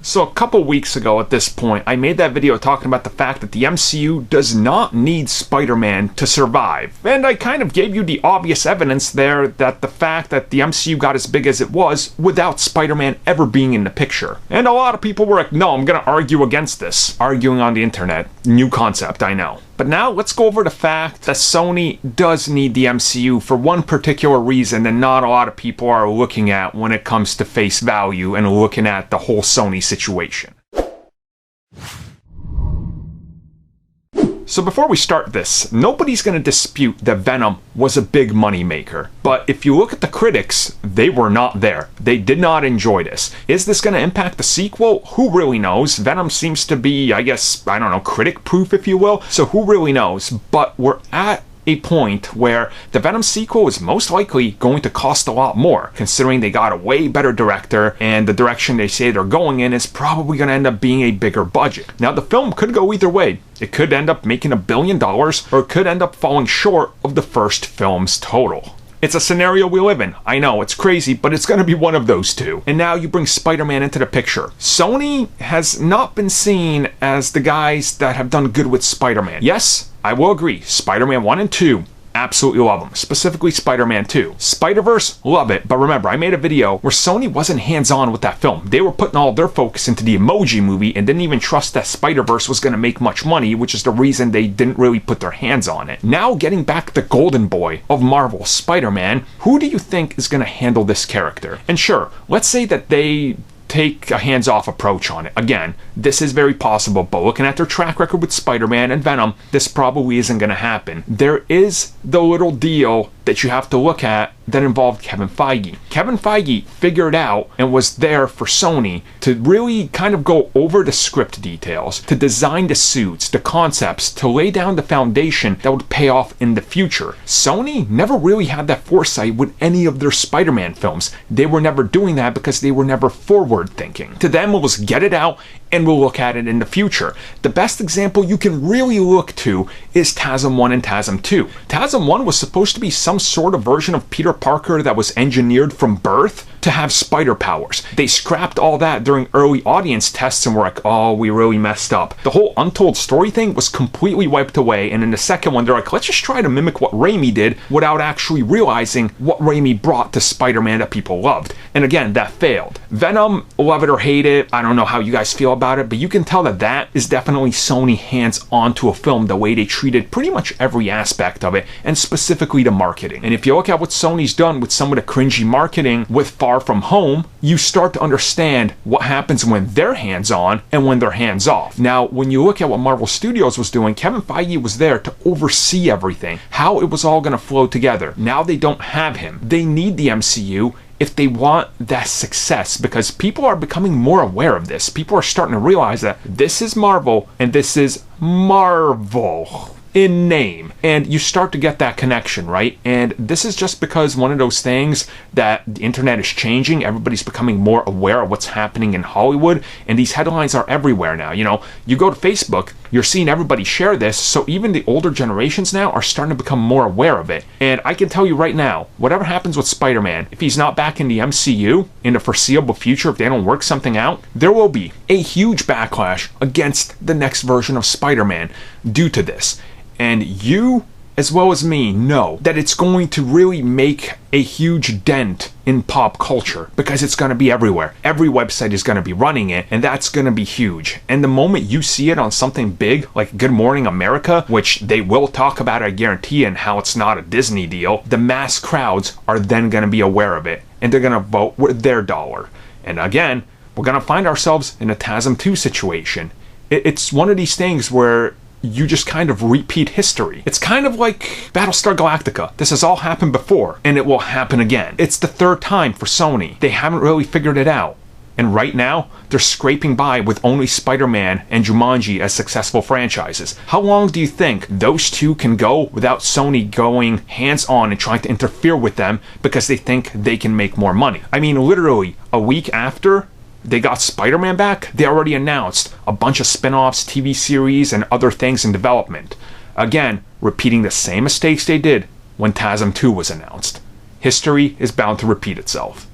So a couple weeks ago at this point, I made that video talking about the fact that the MCU does not need Spider-Man to survive. And I kind of gave you the obvious evidence there that the fact that the MCU got as big as it was without Spider-Man ever being in the picture. And a lot of people were like, no, I'm gonna argue against this. Arguing on the internet. New concept, I know. But now let's go over the fact that Sony does need the MCU for one particular reason that not a lot of people are looking at when it comes to face value and looking at the whole Sony situation. So before we start this, nobody's going to dispute that Venom was a big money maker. But if you look at the critics, they were not there. They did not enjoy this. Is this going to impact the sequel? Who really knows? Venom seems to be, I guess, I don't know, critic-proof, if you will. So who really knows? But we're at a point where the Venom sequel is most likely going to cost a lot more, considering they got a way better director, and the direction they say they're going in is probably going to end up being a bigger budget. Now, the film could go either way. It could end up making $1 billion, or it could end up falling short of the first film's total. It's a scenario we live in. I know, it's crazy, but it's going to be one of those two. And now you bring Spider-Man into the picture. Sony has not been seen as the guys that have done good with Spider-Man. Yes, I will agree. Spider-Man 1 and 2, absolutely love them. Specifically Spider-Man 2. Spider-Verse, love it. But remember, I made a video where Sony wasn't hands-on with that film. They were putting all their focus into the Emoji Movie and didn't even trust that Spider-Verse was going to make much money, which is the reason they didn't really put their hands on it. Now, getting back the golden boy of Marvel, Spider-Man, who do you think is going to handle this character? And sure, let's say that they take a hands-off approach on it. Again, this is very possible, but looking at their track record with Spider-Man and Venom, this probably isn't going to happen. There is the little deal that you have to look at that involved Kevin Feige. Kevin Feige figured out and was there for Sony to really kind of go over the script details, to design the suits, the concepts, to lay down the foundation that would pay off in the future. Sony never really had that foresight with any of their Spider-Man films. They were never doing that because they were never forward thinking. To them, it was get it out and we'll look at it in the future. The best example you can really look to is TASM 1 and TASM 2. TASM 1 was supposed to be some sort of version of Peter Parker that was engineered from birth to have spider powers. They scrapped all that during early audience tests and were like, oh, we really messed up. The whole untold story thing was completely wiped away, and in the second one, they're like, let's just try to mimic what Raimi did without actually realizing what Raimi brought to Spider-Man that people loved. And again, that failed. Venom, love it or hate it, I don't know how you guys feel about it, but you can tell that that is definitely Sony hands onto a film, the way they treated pretty much every aspect of it, and specifically the marketing. And if you look at what Sony's done with some of the cringy marketing with Far From Home, you start to understand what happens when they're hands-on and when they're hands-off. Now, when you look at what Marvel Studios was doing, Kevin Feige was there to oversee everything, how it was all going to flow together. Now they don't have him. They need the MCU if they want that success, because people are becoming more aware of this. People are starting to realize that this is Marvel and this is Marvel in name, and you start to get that connection, right? And this is just because one of those things that the internet is changing. Everybody's becoming more aware of what's happening in Hollywood, and these headlines are everywhere now. You know, you go to Facebook, you're seeing everybody share this, so even the older generations now are starting to become more aware of it. And I can tell you right now, whatever happens with Spider-Man, if he's not back in the MCU in the foreseeable future, if they don't work something out, there will be a huge backlash against the next version of Spider-Man due to this. And you, as well as me, know that it's going to really make a huge dent in pop culture because it's going to be everywhere. Every website is going to be running it, and that's going to be huge. And the moment you see it on something big like Good Morning America, which they will talk about, I guarantee, and how it's not a Disney deal, the mass crowds are then going to be aware of it, and they're going to vote with their dollar. And again, we're going to find ourselves in a TASM 2 situation. It's one of these things where you just kind of repeat history. It's kind of like Battlestar Galactica. This has all happened before, and it will happen again. It's the third time for Sony. They haven't really figured it out. And right now, they're scraping by with only Spider-Man and Jumanji as successful franchises. How long do you think those two can go without Sony going hands-on and trying to interfere with them because they think they can make more money? I mean, literally, a week after they got Spider-Man back, they already announced a bunch of spin-offs, TV series, and other things in development. Again, repeating the same mistakes they did when TASM 2 was announced. History is bound to repeat itself.